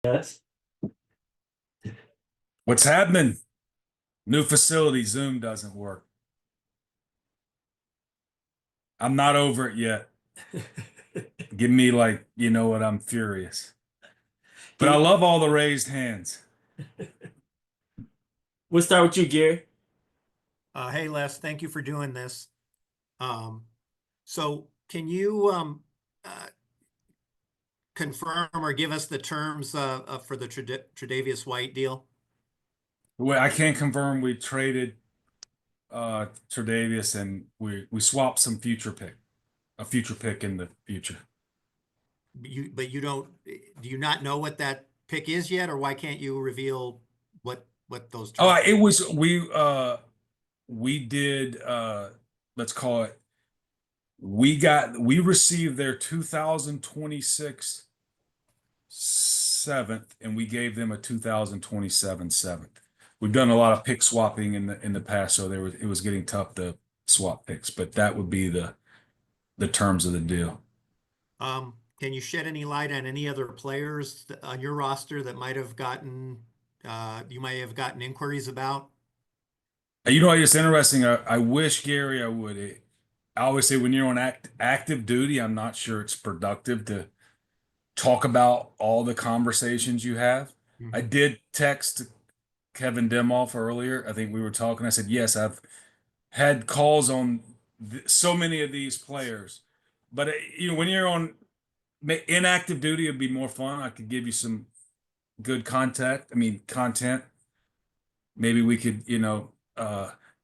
Yes. What's happening? New facility, Zoom doesn't work. I'm not over it yet. Give me like, you know what, I'm furious. But I love all the raised hands. We'll start with you, Gary. Hey, Les, thank you for doing this. So can you confirm or give us the terms for the Tre'Davious White deal? Well, I can confirm we traded Tre'Davious and we swapped some a future pick in the future. But you don't, do you not know what that pick is yet, or why can't you reveal what those terms? Oh, it was we did let's call it, we received their 2026 seventh, and we gave them a 2027 seventh. We've done a lot of pick swapping in the past, so it was getting tough to swap picks, but that would be the terms of the deal. Can you shed any light on any other players on your roster that might have gotten you might have gotten inquiries about? You know, it's interesting. I wish, Gary, I would. I always say when you're on active duty, I'm not sure it's productive to talk about all the conversations you have. I did text Kevin Demoff earlier. I think we were talking. I said, yes, I've had calls on so many of these players, but you know, when you're on inactive duty, it'd be more fun. I could give you some good content. Maybe we could, you know,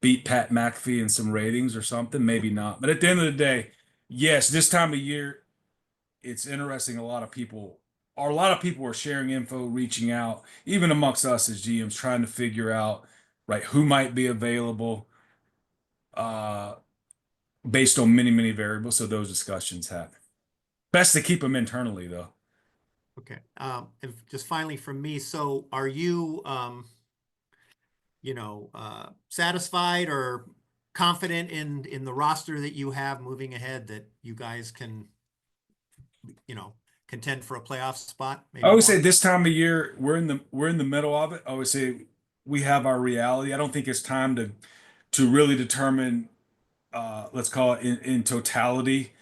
beat Pat McAfee in some ratings or something. Maybe not. But at the end of the day, yes, this time of year, it's interesting. A lot of people are sharing info, reaching out, even amongst us as GMs, trying to figure out, right, who might be available, based on many, many variables. So those discussions happen. Best to keep them internally, though. Okay. And just finally from me, so are you, satisfied or confident in the roster that you have moving ahead, that you guys can, contend for a playoff spot? I would say this time of year, we're in the middle of it. I would say we have our reality. I don't think it's time to really determine, let's call it in totality,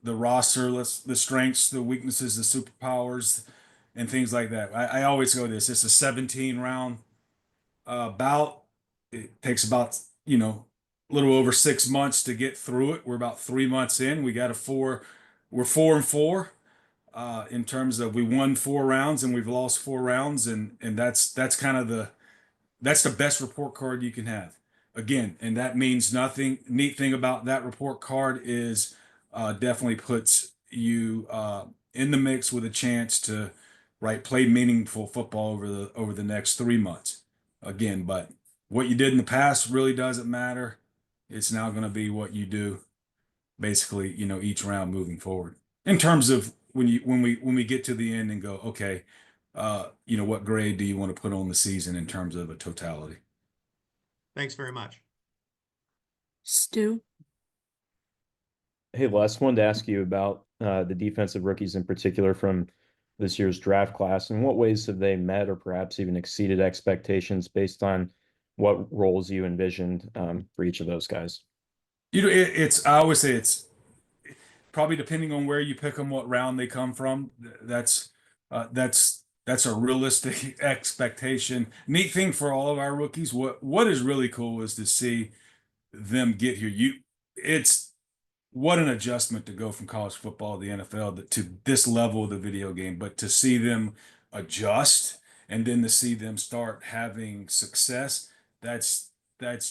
the roster, the strengths, the weaknesses, the superpowers, and things like that. I always go this. It's a 17 round bout. It takes about, you know, a little over 6 months to get through it. We're about 3 months in. We're 4-4 in terms of we won 4 rounds and we've lost 4 rounds, and that's kind of that's the best report card you can have. Again, and that means nothing. Neat thing about that report card is definitely puts you in the mix with a chance to, right, play meaningful football over the next 3 months. Again, but what you did in the past really doesn't matter. It's now going to be what you do, basically, you know, each round moving forward. In terms of when we get to the end and go, okay, you know, what grade do you want to put on the season in terms of a totality? Thanks very much. Stu? Hey, Les, wanted to ask you about the defensive rookies in particular from this year's draft class. In what ways have they met or perhaps even exceeded expectations based on what roles you envisioned for each of those guys? You know, I always say it's probably depending on where you pick them, what round they come from. That's a realistic expectation. Neat thing for all of our rookies. What is really cool is to see them get here. It's what an adjustment to go from college football to the NFL to this level of the video game, but to see them adjust and then to see them start having success, that's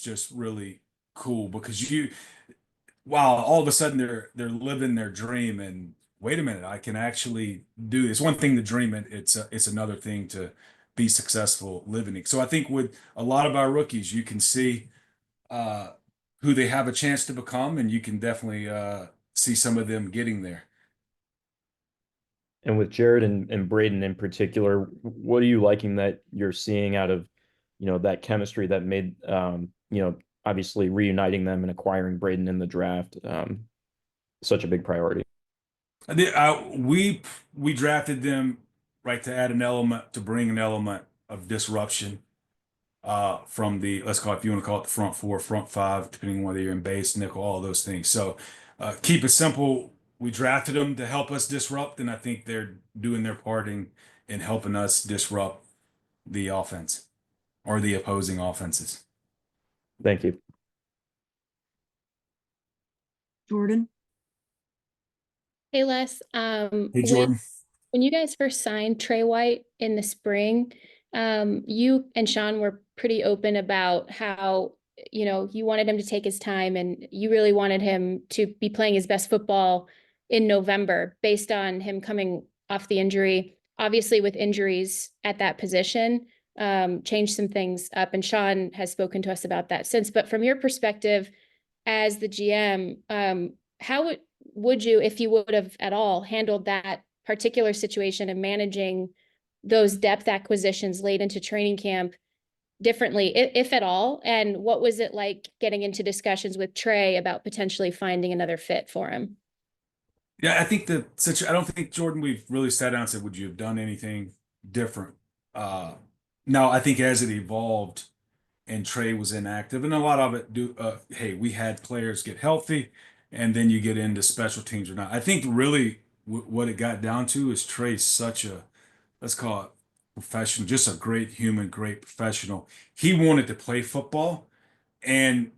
just really cool, because wow, all of a sudden they're living their dream, and wait a minute, I can actually do this. One thing to dream it, it's another thing to be successful living it. So I think with a lot of our rookies, you can see who they have a chance to become, and you can definitely see some of them getting there. And with Jared and Braden in particular, what are you liking that you're seeing out of, you know, that chemistry that made, obviously reuniting them and acquiring Braden in the draft such a big priority? We drafted them right, to add an element, to bring an element of disruption from the, let's call it, if you want to call it the front four, front five, depending on whether you're in base, nickel, all those things. So keep it simple. We drafted them to help us disrupt, and I think they're doing their part in helping us disrupt the offense or the opposing offenses. Thank you. Jordan. Hey Les, Hey, Jordan. when you guys first signed Tre White in the spring, you and Sean were pretty open about how, you wanted him to take his time and you really wanted him to be playing his best football in November based on him coming off the injury. Obviously, with injuries at that position, changed some things up, and Sean has spoken to us about that since. But from your perspective as the GM, how would you, if you would have at all, handled that particular situation and managing those depth acquisitions late into training camp differently, if at all? And what was it like getting into discussions with Tre about potentially finding another fit for him? Yeah, I think I don't think, Jordan, we've really sat down and said, would you have done anything different? Now, I think as it evolved and Tre was inactive, and a lot of it hey, we had players get healthy, and then you get into special teams or not. I think really what it got down to is Tre's such a, let's call it, professional, just a great human, great professional. He wanted to play football, and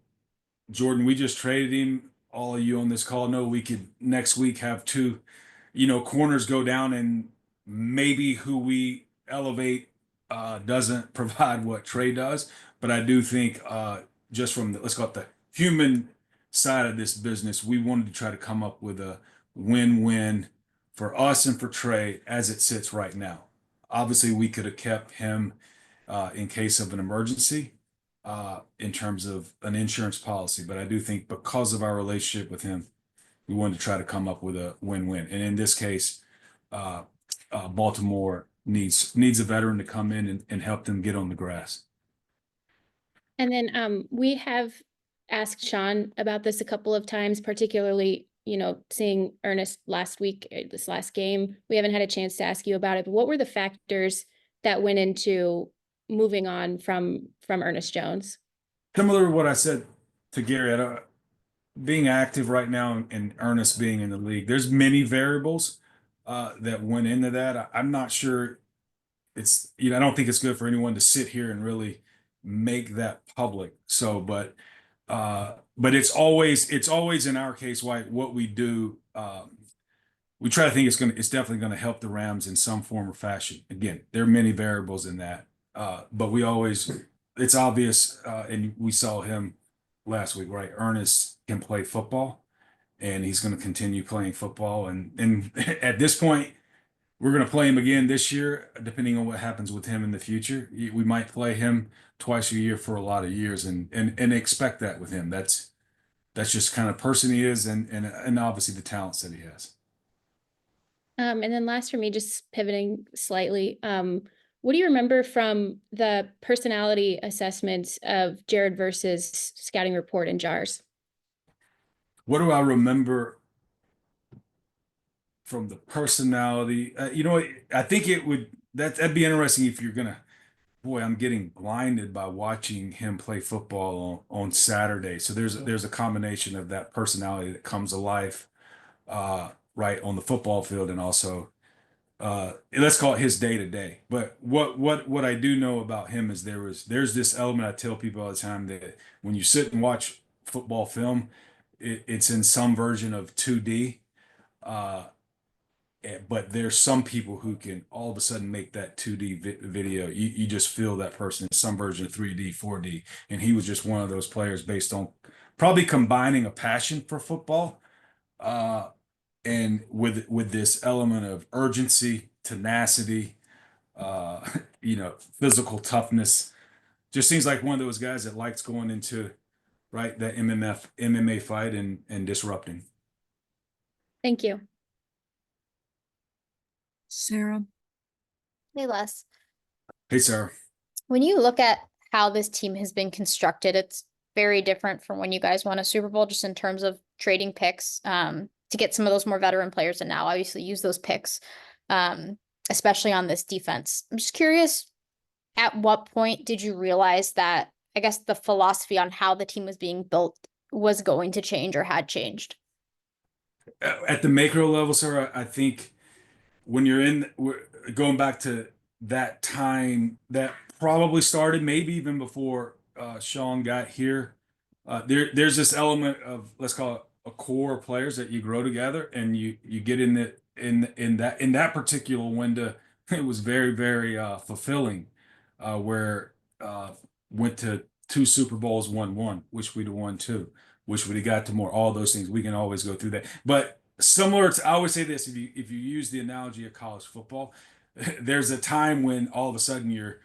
Jordan, we just traded him. All of you on this call know we could next week have two, corners go down, and maybe who we elevate doesn't provide what Tre does. But I do think just from the, let's call it, the human side of this business, we wanted to try to come up with a win-win for us and for Tre as it sits right now. Obviously, we could have kept him in case of an emergency in terms of an insurance policy. But I do think because of our relationship with him, we wanted to try to come up with a win-win. And in this case, Baltimore needs a veteran to come in and help them get on the grass. And then we have asked Sean about this a couple of times, particularly, seeing Ernest last week, this last game. We haven't had a chance to ask you about it, but what were the factors that went into moving on from Ernest Jones? Similar to what I said to Gary, being active right now and Ernest being in the league, there's many variables that went into that. I'm not sure it's, I don't think it's good for anyone to sit here and really make that public. So, but it's always in our case, White, what we do. We try to think it's definitely going to help the Rams in some form or fashion. Again, there are many variables in that. But it's obvious, and we saw him last week, right? Ernest can play football, and he's going to continue playing football. And at this point, we're going to play him again this year, depending on what happens with him in the future. We might play him twice a year for a lot of years, and expect that with him. That's just kind of person he is, and obviously the talents that he has. And then last for me, just pivoting slightly, what do you remember from the personality assessments of Jared versus scouting report and JARS? What do I remember from the personality? I think that'd be interesting if you're gonna. Boy, I'm getting blinded by watching him play football on Saturday. So there's a combination of that personality that comes alive, right on the football field, and also let's call it his day to day. But what I do know about him is there's this element I tell people all the time, that when you sit and watch football film, it's in some version of 2D. But there's some people who can all of a sudden make that 2D video. You just feel that person in some version of 3D, 4D. And he was just one of those players based on probably combining a passion for football and with this element of urgency, tenacity, physical toughness. Just seems like one of those guys that likes going into, right, that MMA fight and disrupting. Thank you. Sarah. Hey, Les. Hey, Sarah. When you look at how this team has been constructed, it's very different from when you guys won a Super Bowl, just in terms of trading picks to get some of those more veteran players, and now obviously use those picks especially on this defense. I'm just curious, at what point did you realize that, I guess, the philosophy on how the team was being built was going to change or had changed? At the macro level, sir, I think when we're going back to that time that probably started maybe even before Sean got here. There's this element of, let's call it, a core of players that you grow together, and you get in that particular window. It was very very fulfilling, where went to two Super Bowls, won one, wish we'd have won two, wish we'd have got to more. All those things we can always go through that, but similar to, I always say this, if you use the analogy of college football, there's a time when all of a sudden your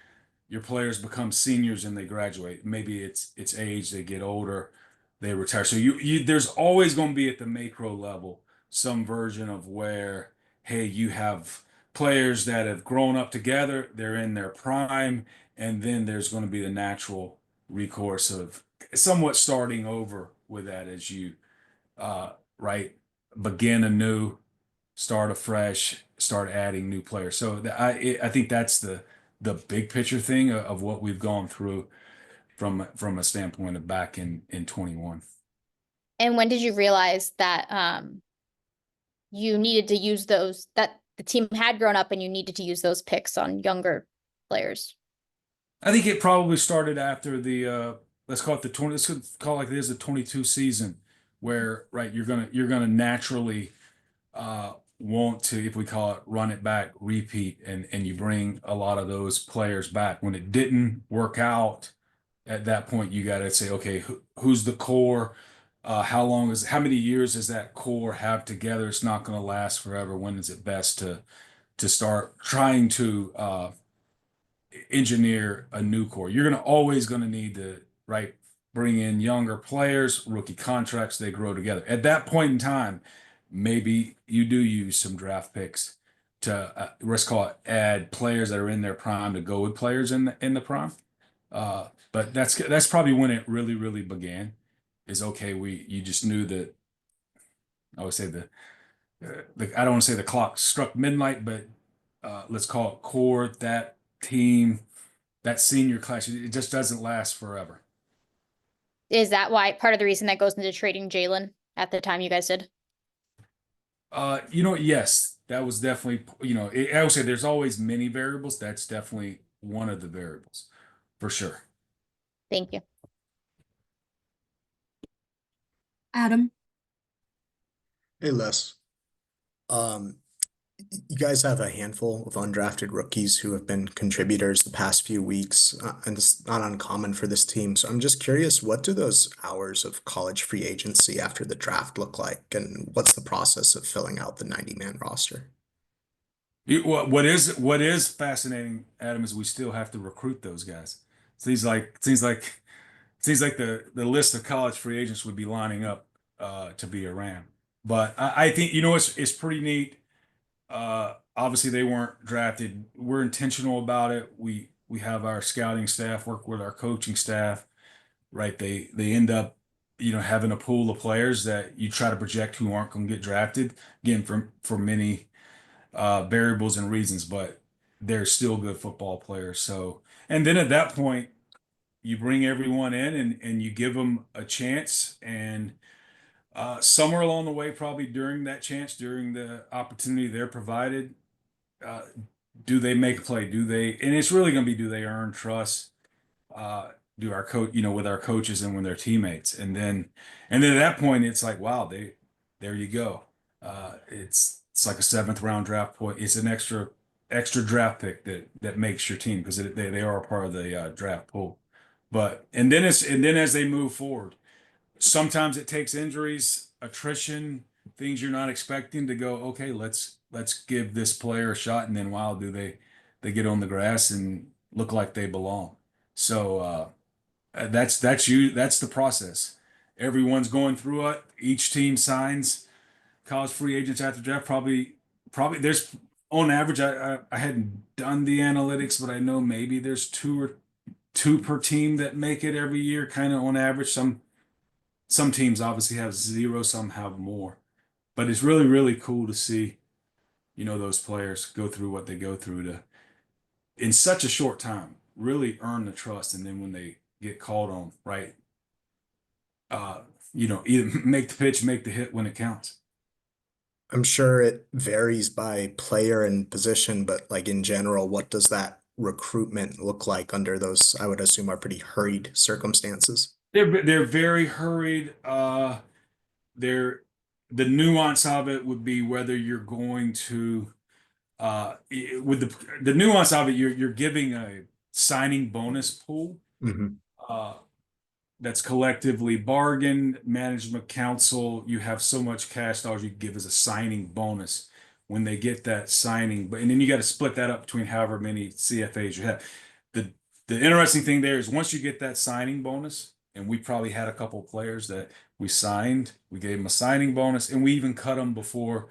players become seniors and they graduate. Maybe it's age, they get older, they retire. So you there's always going to be at the macro level some version of where, hey, you have players that have grown up together, they're in their prime, and then there's going to be the natural recourse of somewhat starting over with that as you right, begin anew, start afresh, start adding new players. So I think that's the big picture thing of what we've gone through from a standpoint of back in 21. And when did you realize that you needed to use those, that the team had grown up and you needed to use those picks on younger players? I think it probably started after the let's call it the 20, let's call it like this, the 22 season, where right you're gonna naturally want to, if we call it run it back, repeat, and you bring a lot of those players back. When it didn't work out at that point, you got to say, okay, who's the core? How many years does that core have together? It's not going to last forever. When is it best to start trying to engineer a new core? You're always going to need to, right, bring in younger players, rookie contracts, they grow together. At that point in time, maybe you do use some draft picks to let's call it add players that are in their prime to go with players in the prime. But that's probably when it really really began. Is okay. You just knew that. I would say I don't want to say the clock struck midnight, but let's call it core, that team, that senior class. It just doesn't last forever. Is that why part of the reason that goes into trading Jalen at the time you guys did? Yes, that was definitely, I would say there's always many variables. That's definitely one of the variables for sure. Thank you. Adam, Hey Les, um, you guys have a handful of undrafted rookies who have been contributors the past few weeks, and it's not uncommon for this team. So I'm just curious, what do those hours of college free agency after the draft look like, and what's the process of filling out the 90-man roster? What is fascinating, Adam, is we still have to recruit those guys. Seems like the list of college free agents would be lining up to be a Ram. But I think it's pretty neat. Obviously they weren't drafted. We're intentional about it. We have our scouting staff work with our coaching staff, right? They end up, having a pool of players that you try to project who aren't going to get drafted. Again, for many variables and reasons, but they're still good football players. So, and then at that point, you bring everyone in and you give them a chance. And somewhere along the way, probably during that chance, during the opportunity they're provided, uh, do they make a play? And it's really going to be, do they earn trust? Do our coach, with our coaches and with their teammates, and then at that point, it's like, wow, there you go. It's like a seventh round draft point. It's an extra draft pick that makes your team, because they are a part of the draft pool. But and then as they move forward, sometimes it takes injuries, attrition, things you're not expecting to go, okay, let's give this player a shot, and then wow, do they get on the grass and look like they belong. So that's the process. Everyone's going through it. Each team signs college free agents after draft. Probably there's, on average, I hadn't done the analytics, but I know maybe there's two per team that make it every year, kind of on average. Some teams obviously have zero, some have more. But it's really, really cool to see those players go through what they go through to, in such a short time, really earn the trust. And then when they get called on, right, either make the pitch, make the hit when it counts. I'm sure it varies by player and position, but like in general, what does that recruitment look like under those, I would assume, are pretty hurried circumstances? They're very hurried. They're the nuance of it would be whether you're going to with the nuance of it, you're giving a signing bonus pool Mhm. uh, that's collectively bargained. Management council, you have so much cash dollars you give as a signing bonus when they get that signing, but and then you got to split that up between however many CFAs you have. The the interesting thing there is once you get that signing bonus, and we probably had a couple of players that we signed, we gave them a signing bonus, and we even cut them before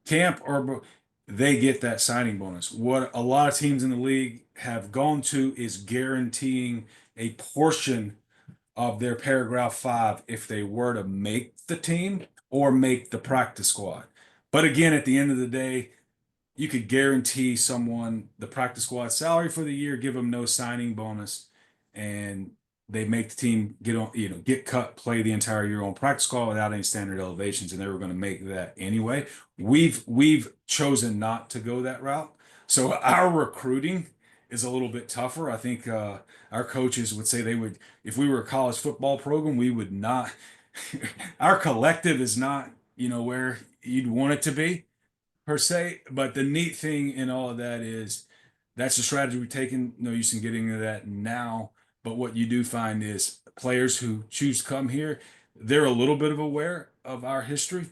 camp or they get that signing bonus. What a lot of teams in the league have gone to is guaranteeing a portion of their paragraph 5 if they were to make the team or make the practice squad. But again, at the end of the day, you could guarantee someone the practice squad salary for the year, give them no signing bonus, and they make the team get cut, play the entire year on practice squad without any standard elevations, and they were going to make that anyway. We've chosen not to go that route. So our recruiting is a little bit tougher. I think our coaches would say they would, if we were a college football program, we would not. Our collective is not, where you'd want it to be per se. But the neat thing in all of that is that's the strategy we've taken. No use in getting into that now. But what you do find is players who choose to come here, they're a little bit of aware of our history.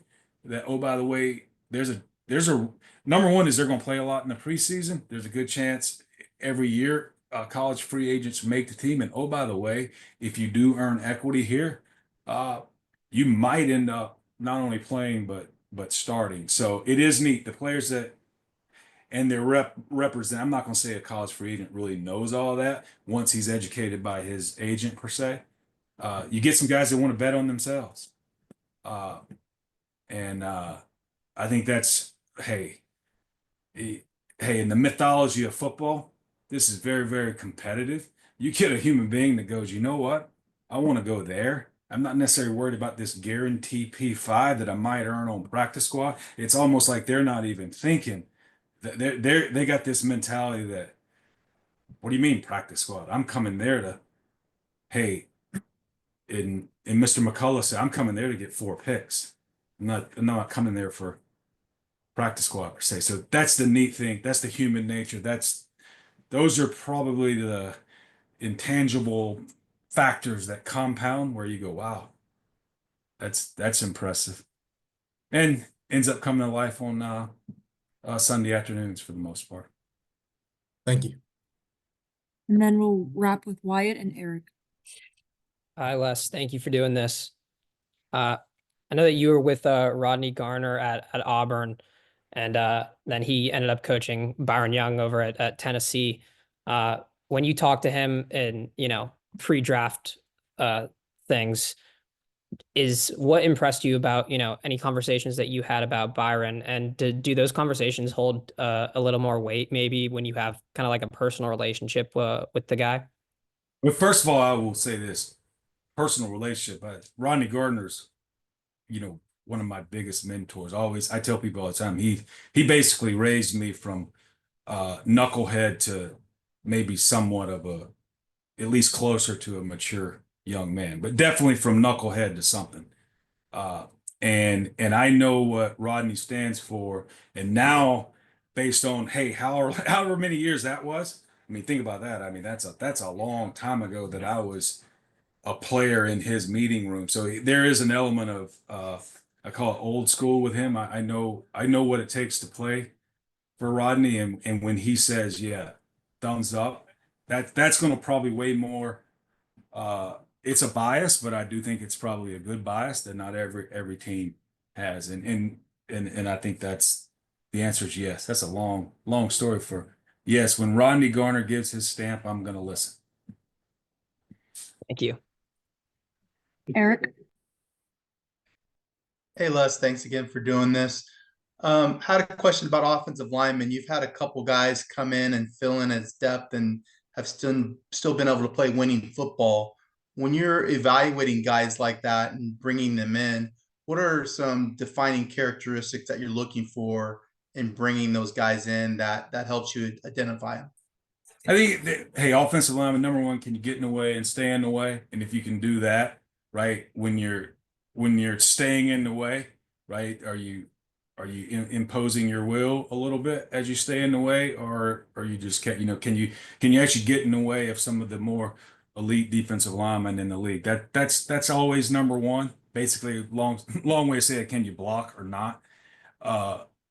That, oh, by the way, there's a number one is they're going to play a lot in the preseason. There's a good chance every year college free agents make the team. And oh, by the way, if you do earn equity here, uh, you might end up not only playing but starting. So it is neat. The players that and their represent. I'm not going to say a college free agent really knows all of that once he's educated by his agent per se. You get some guys that want to bet on themselves, uh, and I think that's hey, hey. In the mythology of football, this is very very competitive. You get a human being that goes, you know what? I want to go there. I'm not necessarily worried about this guarantee P5 that I might earn on practice squad. It's almost like they're not even thinking. They got this mentality that, what do you mean practice squad? I'm coming there to, hey, and Mr. McCullough said, I'm coming there to get 4 picks. I'm not coming there for practice squad per se. So that's the neat thing. That's the human nature. Those are probably the intangible factors that compound where you go, wow, that's impressive. And ends up coming to life on Sunday afternoons for the most part. Thank you. And then we'll wrap with Wyatt and Eric. Hi, Les. Thank you for doing this. I know that you were with Rodney Garner at Auburn, and then he ended up coaching Byron Young over at Tennessee. When you talk to him in, pre-draft things, is what impressed you about, any conversations that you had about Byron? And do those conversations hold a little more weight maybe when you have kind of like a personal relationship with the guy? But first of all, I will say this personal relationship. Rodney Gardner's, one of my biggest mentors. I tell people all the time, he basically raised me from knucklehead to maybe somewhat of at least closer to a mature young man, but definitely from knucklehead to something. Uh, and I know what Rodney stands for. And now, based on hey, however many years that was, I mean, think about that. I mean, that's a long time ago that I was a player in his meeting room. So there is an element of I call it old school with him. I know what it takes to play for Rodney, and when he says yeah, thumbs up, that's going to probably weigh more. It's a bias, but I do think it's probably a good bias that not every team has, and I think that's the answer is yes. That's a long story for yes. When Rodney Garner gives his stamp, I'm going to listen. Thank you. Eric? Hey Les, thanks again for doing this. Had a question about offensive linemen. You've had a couple guys come in and fill in as depth and have still been able to play winning football. When you're evaluating guys like that and bringing them in, what are some defining characteristics that you're looking for in bringing those guys in that helps you identify them? I think that, hey, offensive lineman, number one, can you get in the way and stay in the way? And if you can do that, right, when you're staying in the way, right, are you imposing your will a little bit as you stay in the way, or you just can't, can you actually get in the way of some of the more elite defensive linemen in the league? That's always number one. Basically, long way to say it, can you block or not?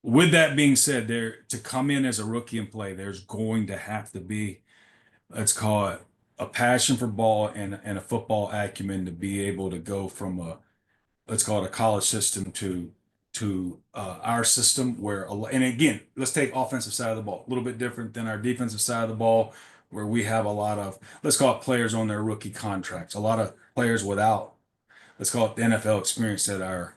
With that being said, there to come in as a rookie and play, there's going to have to be, let's call it, a passion for ball and a football acumen to be able to go from a, let's call it, a college system to our system where, and again, let's take offensive side of the ball, a little bit different than our defensive side of the ball, where we have a lot of, let's call it, players on their rookie contracts, a lot of players without, let's call it, the NFL experience that our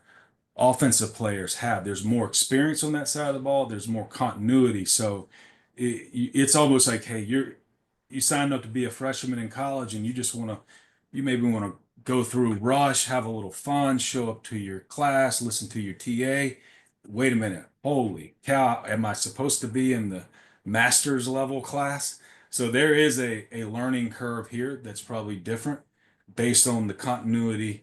offensive players have. There's more experience on that side of the ball. There's more continuity. So it's almost like, hey, you signed up to be a freshman in college, and you maybe want to go through rush, have a little fun, show up to your class, listen to your TA. Wait a minute, holy cow, am I supposed to be in the master's level class? So there is a learning curve here that's probably different based on the continuity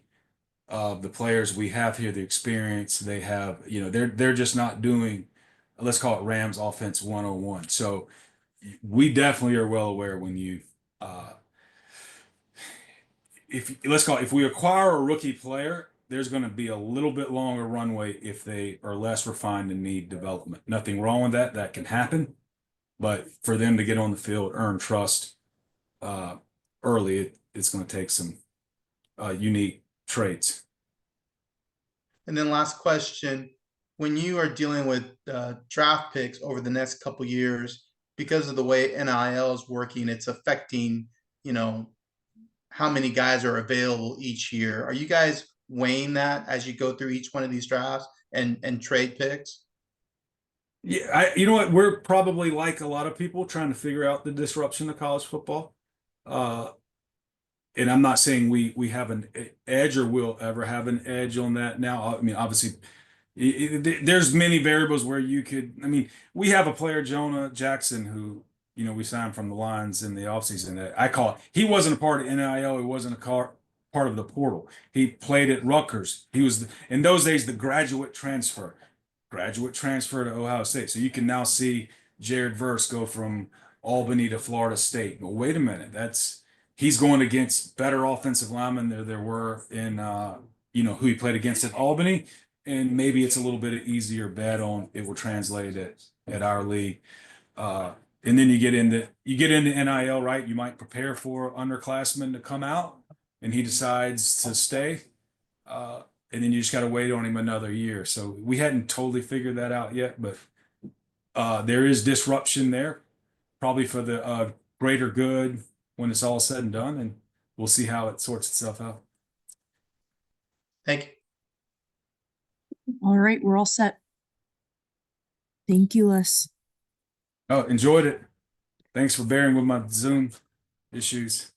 of the players we have here, the experience they have. They're just not doing, let's call it, Rams offense 101. So we definitely are well aware when you if we acquire a rookie player, there's going to be a little bit longer runway if they are less refined and need development. Nothing wrong with that. That can happen. But for them to get on the field, earn trust early, it's going to take some unique traits. And then last question, when you are dealing with draft picks over the next couple years, because of the way NIL is working, it's affecting, how many guys are available each year. Are you guys weighing that as you go through each one of these drafts and trade picks? Yeah, you know what? We're probably like a lot of people trying to figure out the disruption of college football. And I'm not saying we have an edge or will ever have an edge on that now. I mean, obviously, there's many variables where we have a player, Jonah Jackson, who, we signed from the Lions in the offseason. I call it, he wasn't a part of NIL. He wasn't part of the portal. He played at Rutgers. He was, in those days, the graduate transfer to Ohio State. So you can now see Jared Verse go from Albany to Florida State. But wait a minute, he's going against better offensive linemen there were in who he played against at Albany, and maybe it's a little bit of easier bet on it will translate at our league. And then you get into NIL, right? You might prepare for underclassmen to come out, and he decides to stay, and then you just got to wait on him another year. So we hadn't totally figured that out yet, but there is disruption there, probably for the greater good when it's all said and done, and we'll see how it sorts itself out. Thank you. All right, we're all set. Thank you, Les. Oh, enjoyed it. Thanks for bearing with my Zoom issues.